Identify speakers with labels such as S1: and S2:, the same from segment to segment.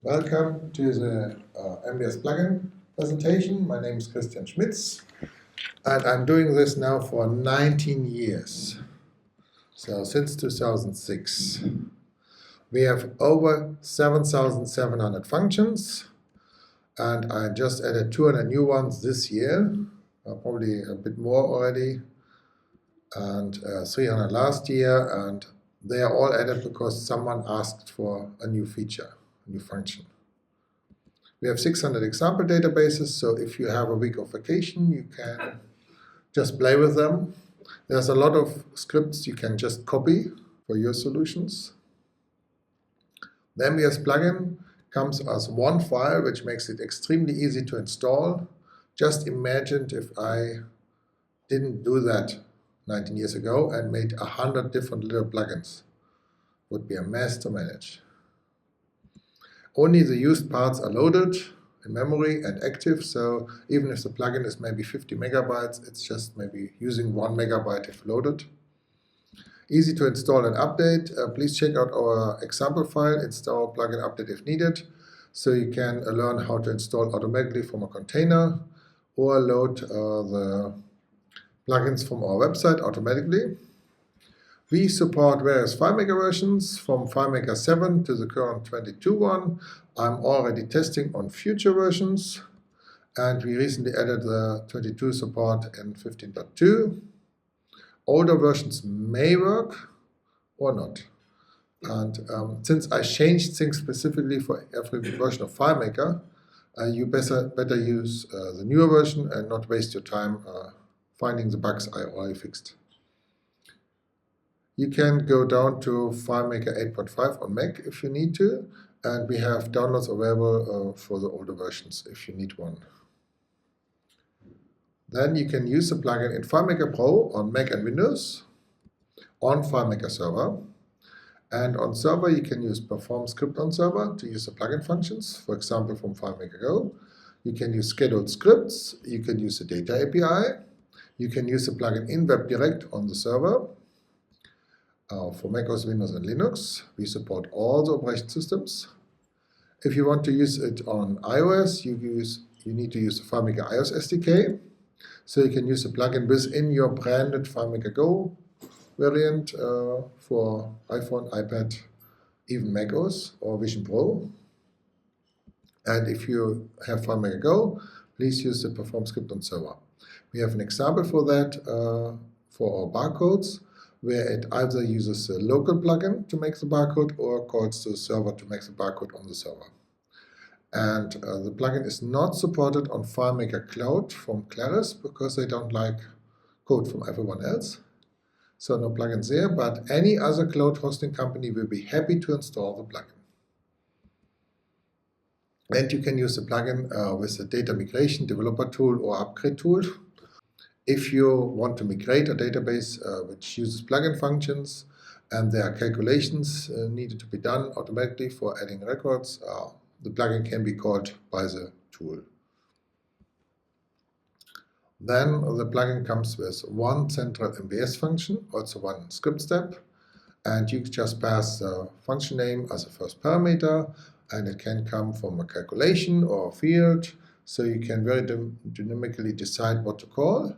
S1: Welcome to the MBS plugin presentation. My name is Christian Schmitz, and I'm doing this now for 19 years. So since 2006. We have over 7,700 functions, and I just added 200 new ones this year, probably a bit more already, and 300 last year, and they are all added because someone asked for a new feature, a new function. We have 600 example databases, so if you have a week of vacation, you can just play with them. There's a lot of scripts you can just copy for your solutions. The MBS plugin comes as one file, which makes it extremely easy to install. Just imagine if I didn't do that 19 years ago and made 100 different little plugins. It would be a mess to manage. Only the used parts are loaded in memory and active, so even if the plugin is maybe 50 megabytes, it's just maybe using 1 megabyte if loaded. Easy to install and update. Please check out our example file, install plugin update if needed, so you can learn how to install automatically from a container or load the plugins from our website automatically. We support various FileMaker versions from FileMaker 7 to the current 22 one. I'm already testing on future versions, and we recently added the 22 support in 15.2. Older versions may work or not. And since I changed things specifically for every version of FileMaker, you better use the newer version and not waste your time finding the bugs I already fixed. You can go down to FileMaker 8.5 on Mac if you need to, and we have downloads available for the older versions if you need one. Then you can use the plugin in FileMaker Pro on Mac and Windows, on FileMaker Server, and on Server you can use Perform Script on Server to use the plugin functions, for example from FileMaker Go. You can use scheduled scripts, you can use the Data API, you can use the plugin in WebDirect on the server. For macOS, Windows, and Linux, we support all the operation systems. If you want to use it on iOS, you need to use the FileMaker iOS SDK. So you can use the plugin within your branded FileMaker Go variant for iPhone, iPad, even macOS or Vision Pro. And if you have FileMaker Go, please use the Perform Script on Server. We have an example for that for our barcodes, where it either uses a local plugin to make the barcode or calls the server to make the barcode on the server. And the plugin is not supported on FileMaker Cloud from Claris because they don't like code from everyone else. So no plugins there, but any other cloud hosting company will be happy to install the plugin. And you can use the plugin with the data migration developer tool or upgrade tool. If you want to migrate a database which uses plugin functions and there are calculations needed to be done automatically for adding records, the plugin can be called by the tool. Then the plugin comes with one central MBS function, also one script step, and you just pass the function name as a first parameter, and it can come from a calculation or a field, so you can very dynamically decide what to call.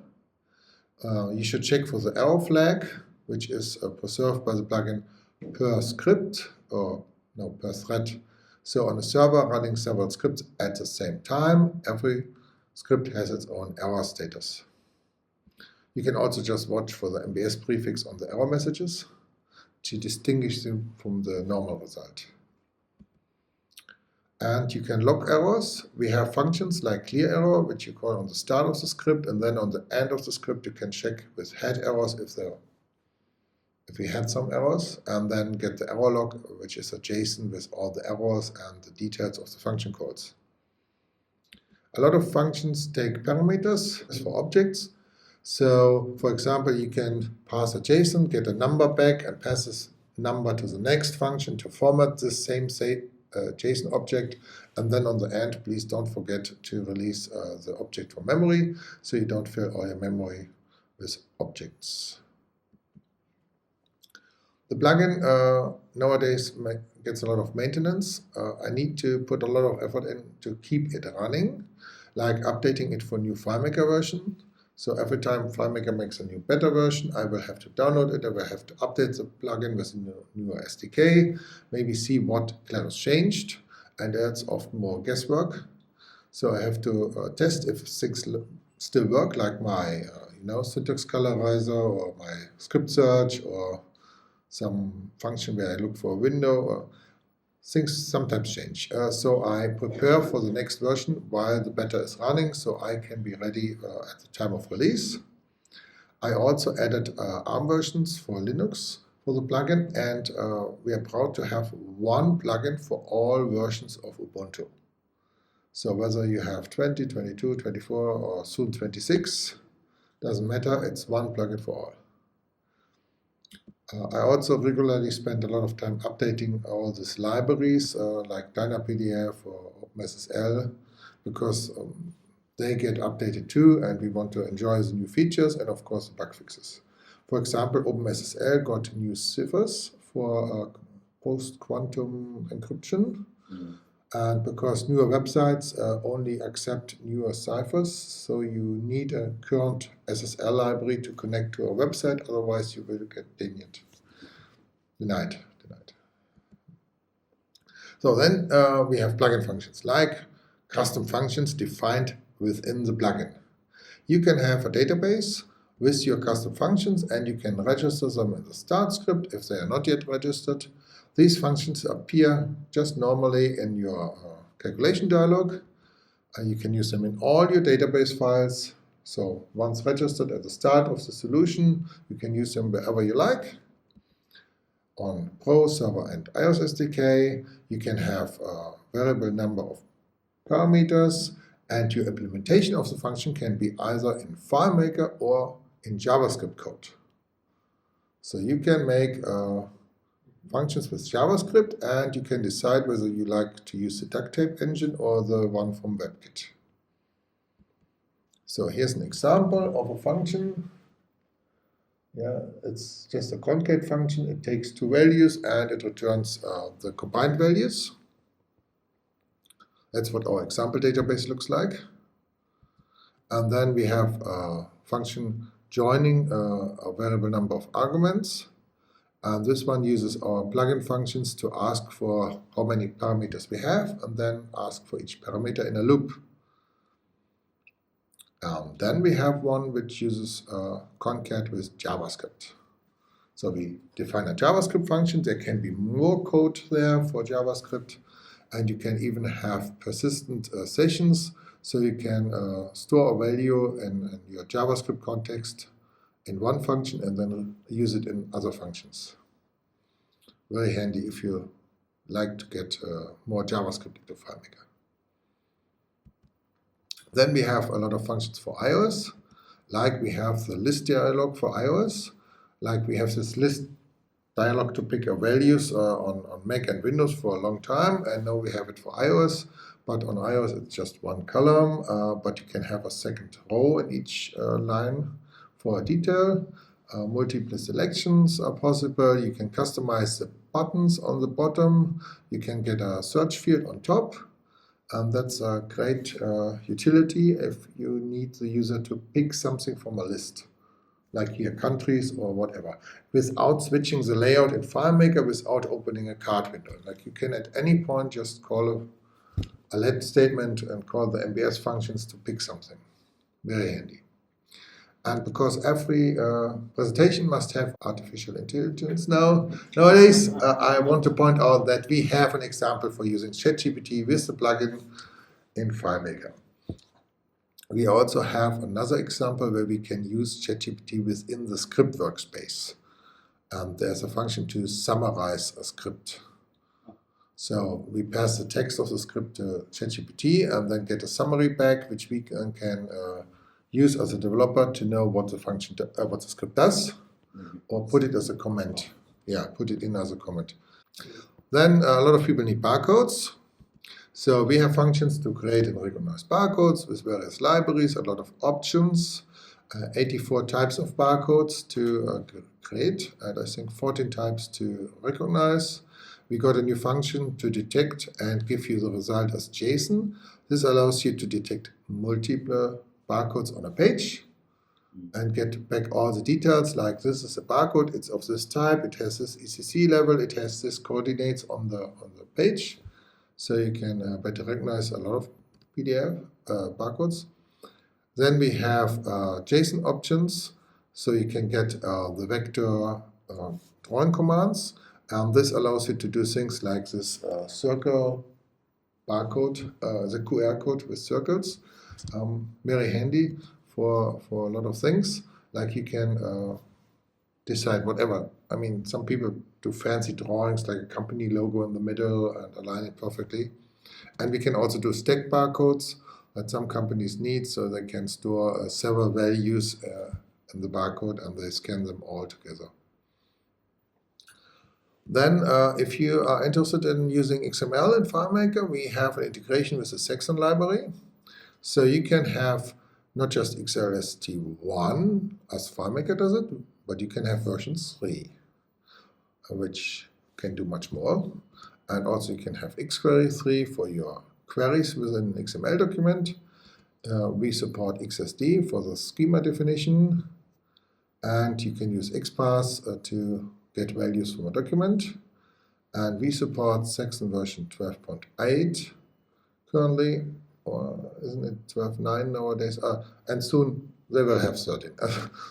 S1: You should check for the error flag, which is preserved by the plugin per script, or no, per thread. So on a server running several scripts at the same time, every script has its own error status. You can also just watch for the MBS prefix on the error messages to distinguish them from the normal result. And you can log errors. We have functions like clear error, which you call on the start of the script, and then on the end of the script you can check with head errors if we had some errors, and then get the error log, which is a JSON with all the errors and the details of the function codes. A lot of functions take parameters for objects. So, for example, you can pass a JSON, get a number back, and pass this number to the next function to format this same JSON object. And then on the end, please don't forget to release the object from memory, so you don't fill all your memory with objects. The plugin nowadays gets a lot of maintenance. I need to put a lot of effort in to keep it running, like updating it for new FileMaker version. So every time FileMaker makes a new beta version, I will have to download it, I will have to update the plugin with a newer SDK, maybe see what class changed, and that's often more guesswork. So I have to test if things still work, like my syntax colorizer or my script search or some function where I look for a window. Things sometimes change. So I prepare for the next version while the beta is running, so I can be ready at the time of release. I also added ARM versions for Linux for the plugin, and we are proud to have one plugin for all versions of Ubuntu. So whether you have 20, 22, 24, or soon 26, doesn't matter, it's one plugin for all. I also regularly spend a lot of time updating all these libraries like DynaPDF or OpenSSL, because they get updated too, and we want to enjoy the new features and of course the bug fixes. For example, OpenSSL got new ciphers for post-quantum encryption. And because newer websites only accept newer ciphers, so you need a current SSL library to connect to a website, otherwise you will get denied. So then we have plugin functions, like custom functions defined within the plugin. You can have a database with your custom functions, and you can register them in the start script if they are not yet registered. These functions appear just normally in your calculation dialog. You can use them in all your database files. So once registered at the start of the solution, you can use them wherever you like. On Pro, Server, and iOS SDK, you can have a variable number of parameters, and your implementation of the function can be either in FileMaker or in JavaScript code. So you can make functions with JavaScript, and you can decide whether you like to use the duct tape engine or the one from WebKit. So here's an example of a function. Yeah, it's just a concate function. It takes two values and it returns the combined values. That's what our example database looks like. And then we have a function joining a variable number of arguments. And this one uses our plugin functions to ask for how many parameters we have, and then ask for each parameter in a loop. Then we have one which uses concat with JavaScript. So we define a JavaScript function. There can be more code there for JavaScript, and you can even have persistent sessions. So you can store a value in your JavaScript context in one function and then use it in other functions. Very handy if you like to get more JavaScript into FileMaker. Then we have a lot of functions for iOS, like we have the list dialog for iOS, like we have this list dialog to pick your values on Mac and Windows for a long time, and now we have it for iOS. But on iOS it's just one column, but you can have a second row in each line for a detail. Multiple selections are possible. You can customize the buttons on the bottom. You can get a search field on top. And that's a great utility if you need the user to pick something from a list, like here countries or whatever, without switching the layout in FileMaker, without opening a card window. Like you can at any point just call a let statement and call the MBS functions to pick something. Very handy. And because every presentation must have artificial intelligence nowadays, I want to point out that we have an example for using ChatGPT with the plugin in FileMaker. We also have another example where we can use ChatGPT within the script workspace. There's a function to summarize a script. So we pass the text of the script to ChatGPT and then get a summary back, which we can use as a developer to know what the function, what the script does, or put it as a comment. Yeah, put it in as a comment. Then a lot of people need barcodes. So we have functions to create and recognize barcodes with various libraries, a lot of options, 84 types of barcodes to create, and I think 14 types to recognize. we got a new function to detect and give you the result as JSON. This allows you to detect multiple barcodes on a page and get back all the details, like this is a barcode, it's of this type, it has this ECC level, it has this coordinates on the page, so you can better recognize a lot of PDF barcodes. Then we have JSON options, so you can get the vector drawing commands, and this allows you to do things like this circle barcode, the QR code with circles, very handy for a lot of things, like you can decide whatever. I mean, some people do fancy drawings like a company logo in the middle and align it perfectly. And we can also do stack barcodes that some companies need, so they can store several values in the barcode and they scan them all together. Then if you are interested in using XML in FileMaker, we have an integration with the section library. So you can have not just XLST1 as FileMaker does it, but you can have version 3, which can do much more. And also you can have XQuery 3 for your queries within an XML document. We support XSD for the schema definition, and you can use XPath to get values from a document. And we support section version 12.8 currently, or isn't it 12.9 nowadays? And soon they will have 13.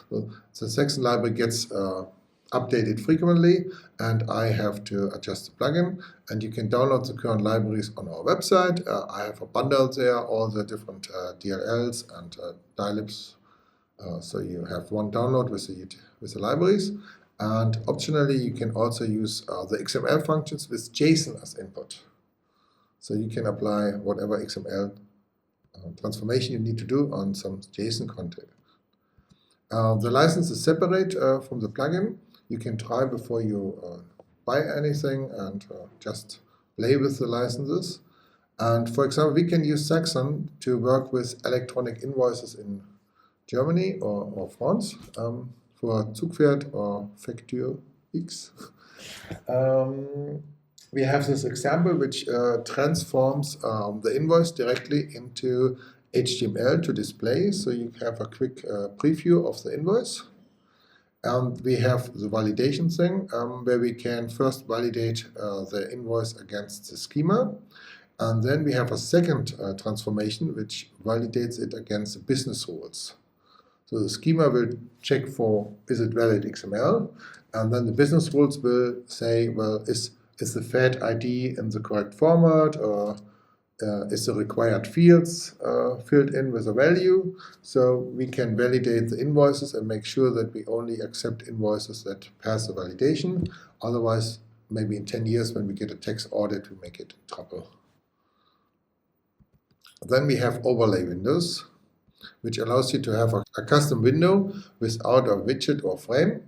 S1: The section library gets updated frequently, and I have to adjust the plugin. And you can download the current libraries on our website. I have a bundle there, all the different DLLs and dilibs. So you have one download with the libraries. And optionally, you can also use the XML functions with JSON as input. So you can apply whatever XML transformation you need to do on some JSON content. The license is separate from the plugin. You can try before you buy anything and just play with the licenses. And for example, we can use Saxon to work with electronic invoices in Germany or France for Zugpferd or Facture X. We have this example which transforms the invoice directly into HTML to display, so you have a quick preview of the invoice. And we have the validation thing, where we can first validate the invoice against the schema, and then we have a second transformation which validates it against the business rules. So the schema will check for, is it valid XML, and then the business rules will say, well, is the Fed ID in the correct format, or is the required fields filled in with a value? So we can validate the invoices and make sure that we only accept invoices that pass the validation. Otherwise, maybe in 10 years when we get a tax audit, we make it in trouble. Then we have overlay windows, which allows you to have a custom window without a widget or frame.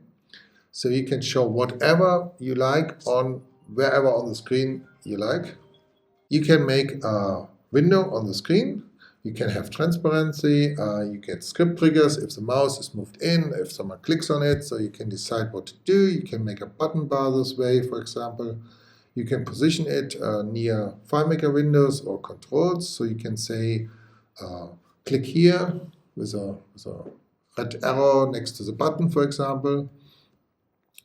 S1: So you can show whatever you like on wherever on the screen you like. You can make a window on the screen. You can have transparency. You get script triggers if the mouse is moved in, if someone clicks on it, so you can decide what to do. You can make a button bar this way, for example. You can position it near FileMaker windows or controls, so you can say, click here with a red arrow next to the button, for example.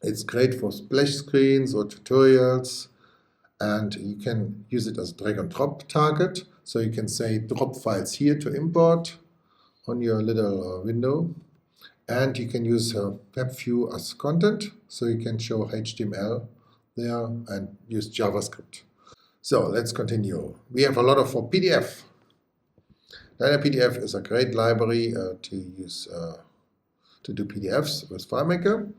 S1: It's great for splash screens or tutorials, and you can use it as a drag and drop target. So you can say drop files here to import on your little window, and you can use web view as content, so you can show HTML there and use JavaScript. So let's continue. We have a lot of for PDF. DynaPDF is a great library to use to do PDFs with FileMaker.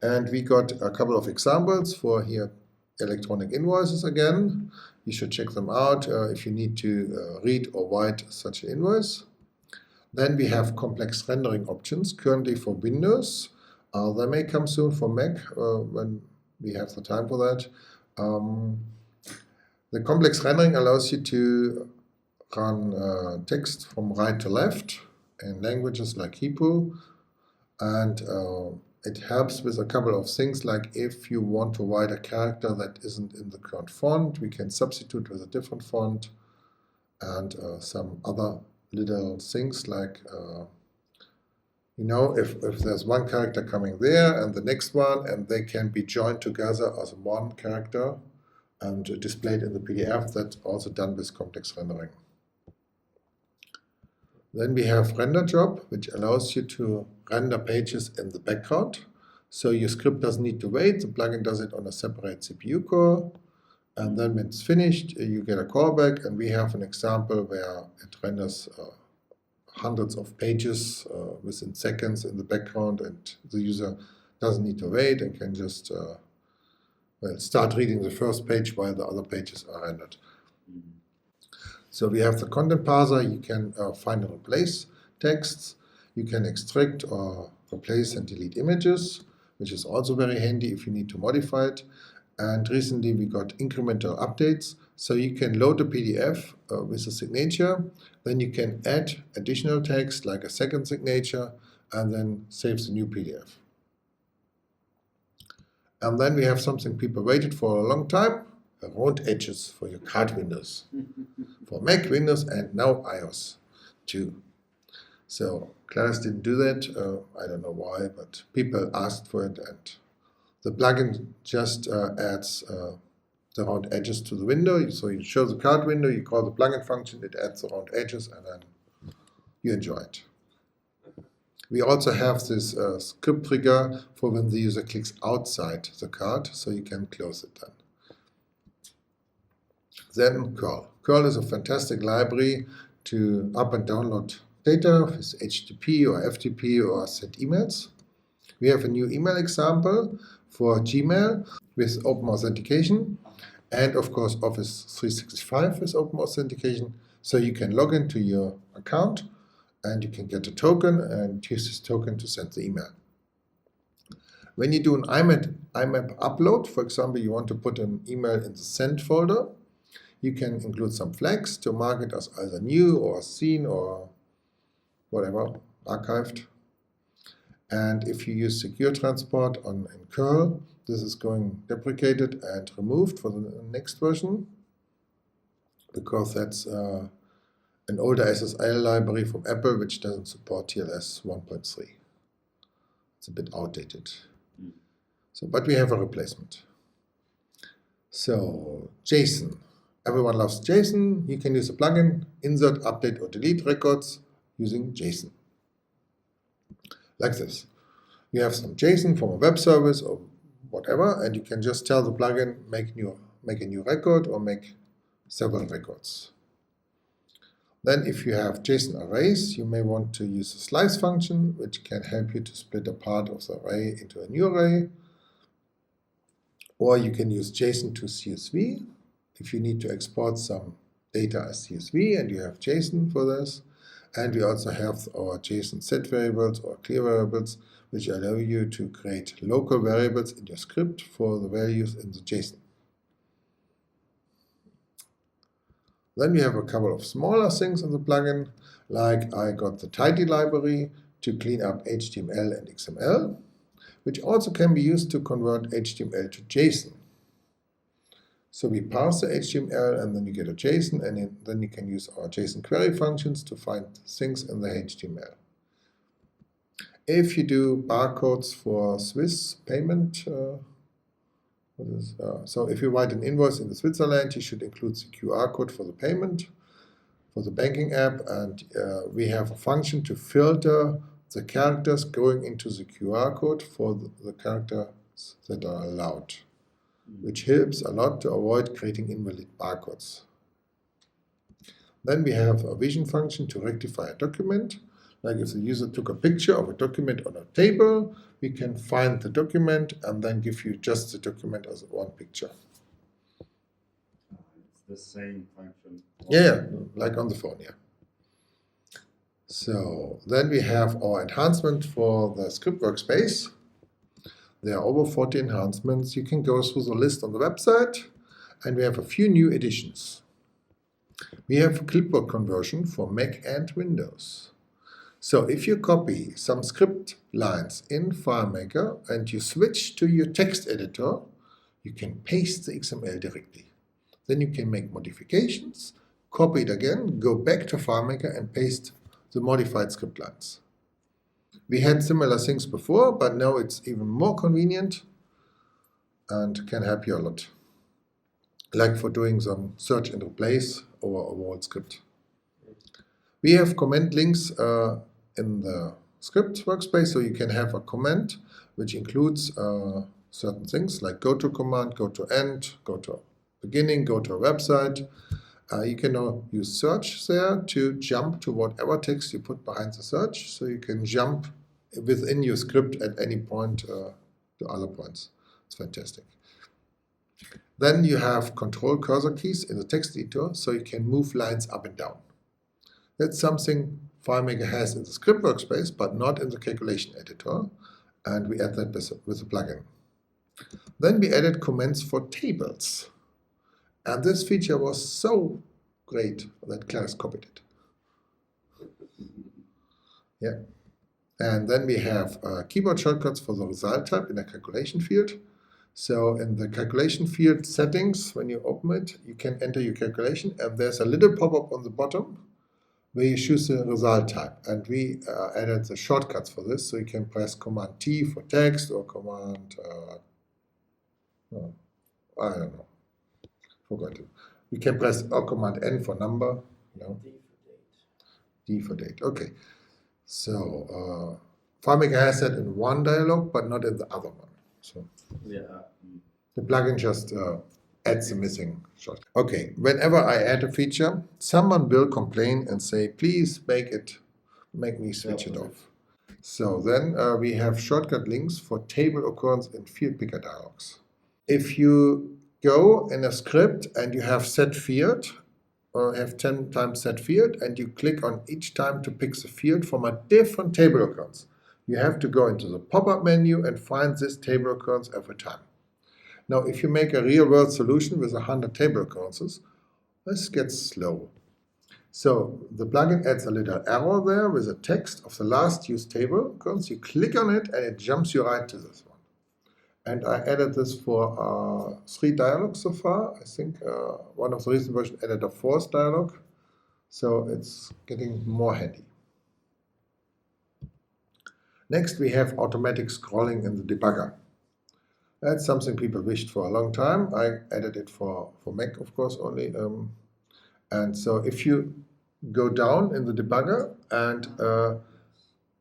S1: And we got a couple of examples for here electronic invoices again. You should check them out if you need to read or write such an invoice. Then we have complex rendering options currently for Windows. They may come soon for Mac when we have the time for that. The complex rendering allows you to run text from right to left in languages like Hebrew, and it helps with a couple of things, like if you want to write a character that isn't in the current font, we can substitute with a different font, and some other little things like, you know, if there's one character coming there and the next one, and they can be joined together as one character and displayed in the PDF, that's also done with complex rendering. Then we have render job, which allows you to render pages in the background. So your script doesn't need to wait, the plugin does it on a separate CPU core. And then when it's finished, you get a callback, and we have an example where it renders hundreds of pages within seconds in the background, and the user doesn't need to wait and can just start reading the first page while the other pages are rendered. So we have the content parser. You can find and replace texts. You can extract or replace and delete images, which is also very handy if you need to modify it. And recently we got incremental updates. So you can load a PDF with a signature. Then you can add additional text like a second signature, and then save the new PDF. And then we have something people waited for a long time. Round edges for your card windows, for Mac, Windows, and now iOS too. So Claris didn't do that. I don't know why, but people asked for it, and the plugin just adds the round edges to the window. So you show the card window, you call the plugin function, it adds the round edges, and then you enjoy it. We also have this script trigger for when the user clicks outside the card, so you can close it then. Then curl. Curl is a fantastic library to up and download data with HTTP or FTP or send emails. We have a new email example for Gmail with open authentication, and of course Office 365 with open authentication. So you can log into your account and you can get a token and use this token to send the email. When you do an IMAP upload, for example, you want to put an email in the sent folder, you can include some flags to mark it as either new or seen or whatever, archived. And if you use secure transport in curl, this is going deprecated and removed for the next version, because that's an older SSL library from Apple which doesn't support TLS 1.3. It's a bit outdated. So, but we have a replacement. So JSON. Everyone loves JSON. You can use a plugin, insert, update, or delete records using JSON. Like this. You have some JSON from a web service or whatever, and you can just tell the plugin, make a new record or make several records. Then if you have JSON arrays, you may want to use a slice function, which can help you to split a part of the array into a new array. Or you can use JSON to CSV. If you need to export some data as CSV and you have JSON for this. And we also have our JSON set variables or clear variables, which allow you to create local variables in your script for the values in the JSON. Then we have a couple of smaller things in the plugin, like I got the tidy library to clean up HTML and XML, which also can be used to convert HTML to JSON. So we parse the HTML and then you get a JSON, and then you can use our JSON query functions to find things in the HTML. If you do barcodes for Swiss payment, so if you write an invoice in Switzerland, you should include the QR code for the payment, for the banking app, and we have a function to filter the characters going into the QR code for the characters that are allowed, which helps a lot to avoid creating invalid barcodes. Then we have a vision function to rectify a document. Like if the user took a picture of a document on a table, we can find the document and then give you just the document as one picture.
S2: It's the same function.
S1: Yeah, like on the phone, yeah. So then we have our enhancement for the script workspace. There are over 40 enhancements. You can go through the list on the website, and we have a few new additions. We have clipboard conversion for Mac and Windows. So if you copy some script lines in FileMaker and you switch to your text editor, you can paste the XML directly. Then you can make modifications, copy it again, go back to FileMaker and paste the modified script lines. We had similar things before, but now it's even more convenient and can help you a lot. Like for doing some search and replace over a whole script. We have comment links in the script workspace, so you can have a comment which includes certain things like go to command, go to end, go to beginning, go to a website. You can now use search there to jump to whatever text you put behind the search, so you can jump within your script at any point to other points. It's fantastic. Then you have control cursor keys in the text editor, so you can move lines up and down. That's something FileMaker has in the script workspace, but not in the calculation editor, and we add that with a plugin. Then we added comments for tables, and this feature was so great that Clarence copied it. Yeah, and then we have keyboard shortcuts for the result type in the calculation field. So in the calculation field settings, when you open it, you can enter your calculation, and there's a little pop-up on the bottom where you choose the result type. And we added the shortcuts for this, so you can press Command T for text or Command, I don't know, forgot it. You can press Command N for number, D for date. Okay, so FileMaker has that in one dialog, but not in the other one. So
S2: Yeah.
S1: the plugin just adds the missing shortcut. Okay, whenever I add a feature, someone will complain and say, please make me switch it off. So then we have shortcut links for table occurrence and field picker dialogs. If you go in a script and you have set field, or have 10 times set field, and you click on each time to pick the field from a different table occurrence, you have to go into the pop-up menu and find this table occurrence every time. Now, if you make a real-world solution with 100 table occurrences, this gets slow. So the plugin adds a little arrow there with the text of the last used table occurrence. You click on it and it jumps you right to this one. And I added this for 3 dialogues so far. I think one of the recent versions added a 4th dialogue. So it's getting more handy. Next, we have automatic scrolling in the debugger. That's something people wished for a long time. I added it for Mac, of course, only. And so if you go down in the debugger and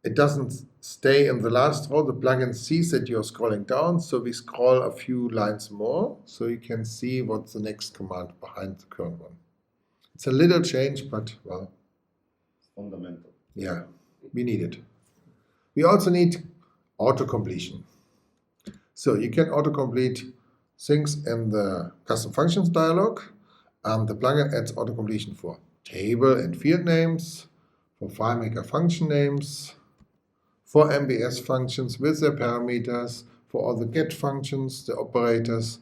S1: it doesn't stay in the last row, the plugin sees that you're scrolling down, so we scroll a few lines more, so you can see what's the next command behind the current one. It's a little change, but, well,
S2: Fundamental.
S1: yeah, we need it. We also need auto-completion. So you can auto-complete things in the custom functions dialog. The plugin adds auto-completion for table and field names, for FileMaker function names, for MBS functions with their parameters, for all the get functions, the operators,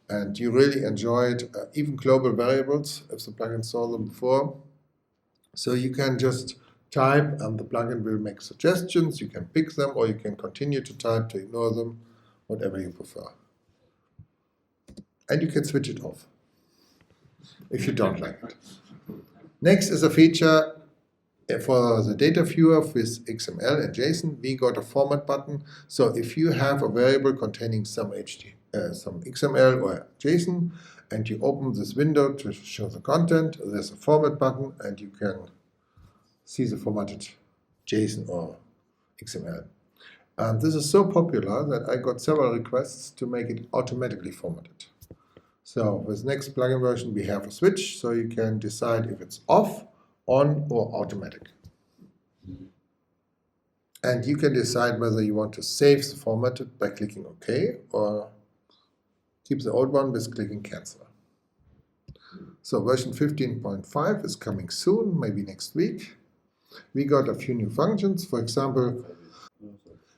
S1: and you really enjoy it, even global variables, if the plugin saw them before. So you can just type and the plugin will make suggestions. You can pick them or you can continue to type to ignore them, whatever you prefer. And you can switch it off if you don't like it. Next is a feature for the data viewer with XML and JSON. We got a format button. So if you have a variable containing some XML or JSON and you open this window to show the content, there's a format button and you can see the formatted JSON or XML. And this is so popular that I got several requests to make it automatically formatted. So with next plugin version, we have a switch, so you can decide if it's off, on, or automatic. And you can decide whether you want to save the formatted by clicking OK, or keep the old one with clicking Cancel. So version 15.5 is coming soon, maybe next week. We got a few new functions, for example.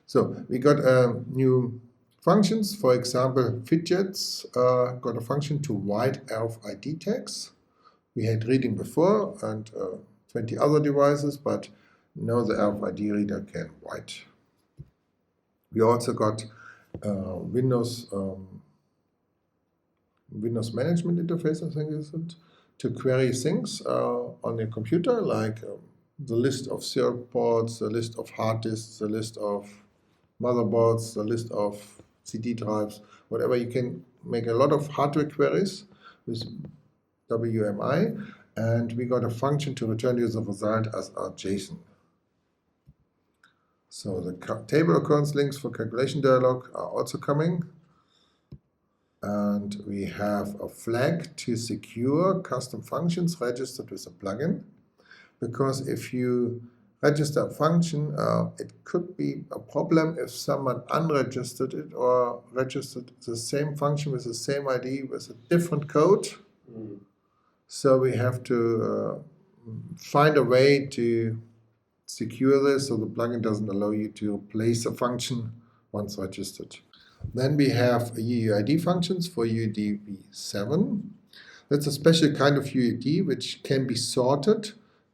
S1: So we got new functions, for example, fidgets got a function to write RFID tags. We had reading before and 20 other devices, but no, the RFID reader can write. We also got Windows management interface, I think is it, to query things on your computer, like the list of serial ports, the list of hard disks, the list of motherboards, the list of CD drives, whatever. You can make a lot of hardware queries with WMI, and we got a function to return you the result as a JSON. So the table occurrence links for calculation dialog are also coming. And we have a flag to secure custom functions registered with a plugin. Because if you register a function, it could be a problem if someone unregistered it or registered the same function with the same ID with a different code. So we have to find a way to secure this so the plugin doesn't allow you to replace a function once registered. Then we have UUID functions for UUID v7. That's a special kind of UUID which can be sorted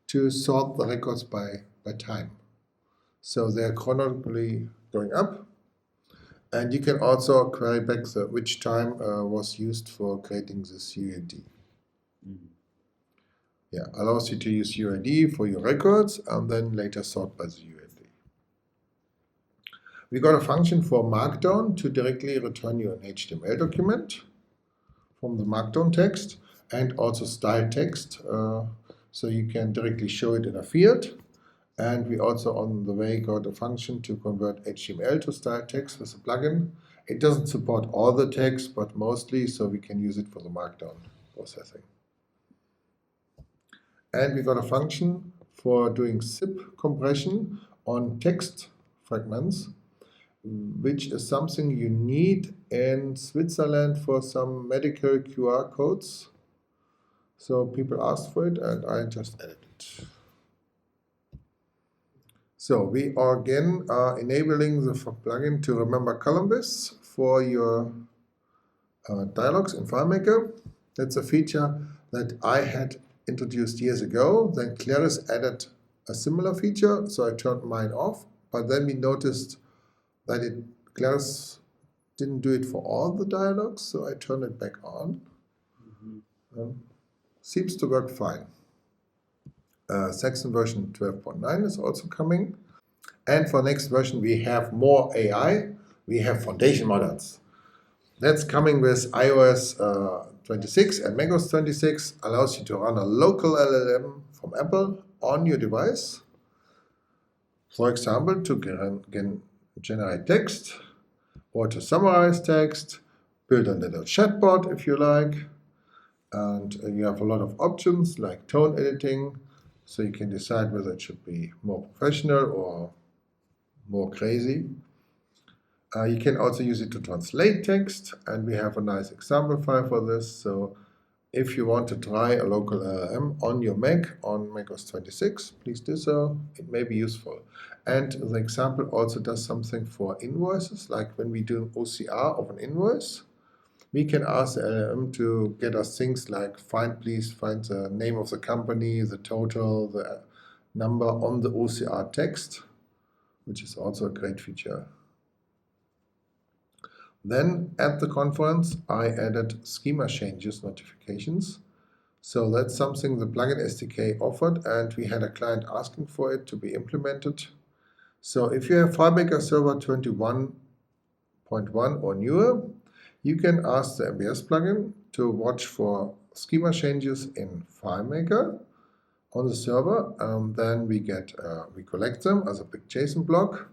S1: to sort the records by time. So they're chronologically going up. And you can also query back which time was used for creating this UUID. Yeah, allows you to use UUID for your records and then later sort by the UUID. We got a function for Markdown to directly return you an HTML document from the Markdown text and also style text, so you can directly show it in a field. And we also on the way got a function to convert HTML to style text with a plugin. It doesn't support all the text, but mostly, so we can use it for the Markdown processing. And we got a function for doing zip compression on text fragments, which is something you need in Switzerland for some medical QR codes. So people asked for it and I just added it. So we are again enabling the plugin to remember column widths for your dialogues in FileMaker. That's a feature that I had introduced years ago. Then Claris added a similar feature, so I turned mine off. But then we noticed that Claris didn't do it for all the dialogues, so I turned it back on. Seems to work fine. Saxon version 12.9 is also coming. And for next version, we have more AI. We have foundation models. That's coming with iOS 26 and macOS 26. Allows you to run a local LLM from Apple on your device. For example, to generate text or to summarize text, build a little chatbot if you like. And you have a lot of options like tone editing, so you can decide whether it should be more professional or more crazy. You can also use it to translate text, and we have a nice example file for this. So if you want to try a local LLM on your Mac on macOS 26, please do so. It may be useful. And the example also does something for invoices, like when we do an OCR of an invoice. We can ask the LLM to get us things like please find the name of the company, the total, the number on the OCR text, which is also a great feature. Then at the conference, I added schema changes notifications. So that's something the plugin SDK offered, and we had a client asking for it to be implemented. So if you have FileMaker Server 21.1 or newer, you can ask the MBS plugin to watch for schema changes in FileMaker on the server. Then we collect them as a big JSON block.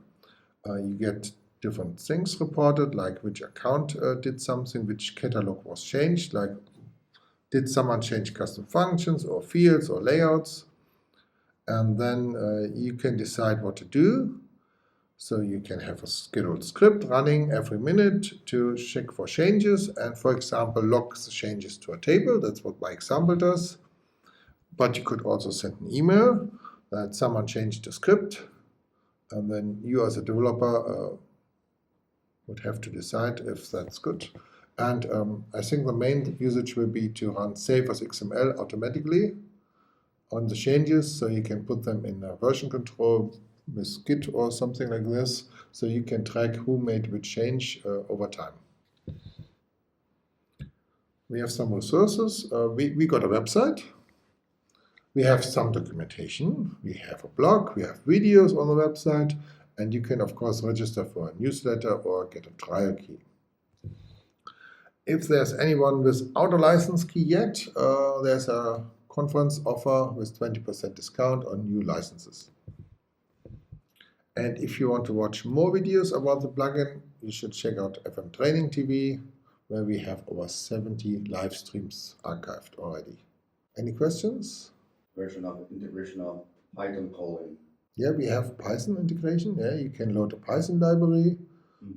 S1: You get different things reported, like which account did something, which catalog was changed, like did someone change custom functions or fields or layouts. And then you can decide what to do. So you can have a scheduled script running every minute to check for changes and, for example, log the changes to a table. That's what my example does. But you could also send an email that someone changed the script, and then you as a developer would have to decide if that's good. And I think the main usage will be to run save as XML automatically on the changes, so you can put them in a version control with Git or something like this, so you can track who made which change over time. We have some resources. We got a website. We have some documentation. We have a blog. We have videos on the website. And you can, of course, register for a newsletter or get a trial key. If there's anyone without a license key yet, there's a conference offer with 20% discount on new licenses. And if you want to watch more videos about the plugin, you should check out FM Training TV, where we have over 70 live streams archived already. Any questions?
S2: Version of integration of Python calling.
S1: Yeah, we have Python integration. Yeah, you can load a Python library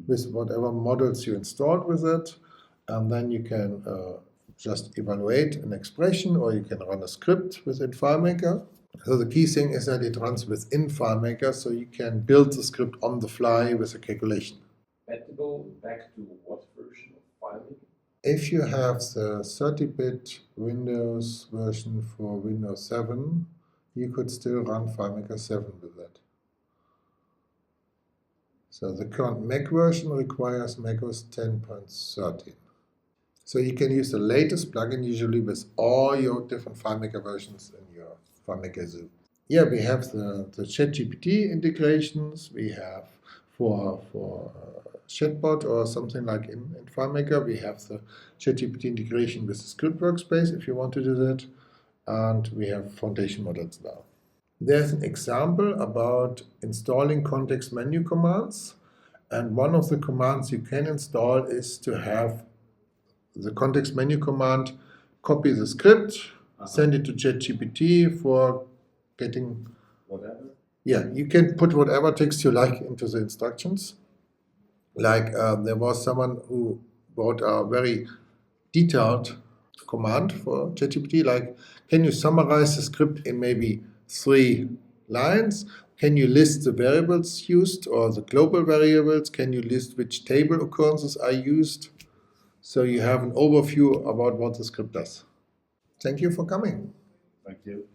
S1: with whatever models you installed with it. And then you can just evaluate an expression, or you can run a script within FileMaker. So the key thing is that it runs within FileMaker, so you can build the script on the fly with a calculation.
S3: Compatible back to what version of FileMaker?
S1: If you have the 30-bit Windows version for Windows 7, you could still run FileMaker 7 with that. So the current Mac version requires macOS 10.13. So you can use the latest plugin usually with all your different FileMaker versions in your FileMaker Zoo. Yeah, we have the ChatGPT integrations. We have for chatbot or something like in FileMaker, we have the ChatGPT integration with the script workspace if you want to do that. And we have foundation models now. There's an example about installing context menu commands. And one of the commands you can install is to have the context menu command copy the script, send it to ChatGPT for getting
S2: Whatever.
S1: Yeah, you can put whatever text you like into the instructions. Like there was someone who wrote a very detailed command for ChatGPT, like, can you summarize the script in maybe 3 lines? Can you list the variables used or the global variables? Can you list which table occurrences are used? So you have an overview about what the script does. Thank you for coming.
S2: Thank you.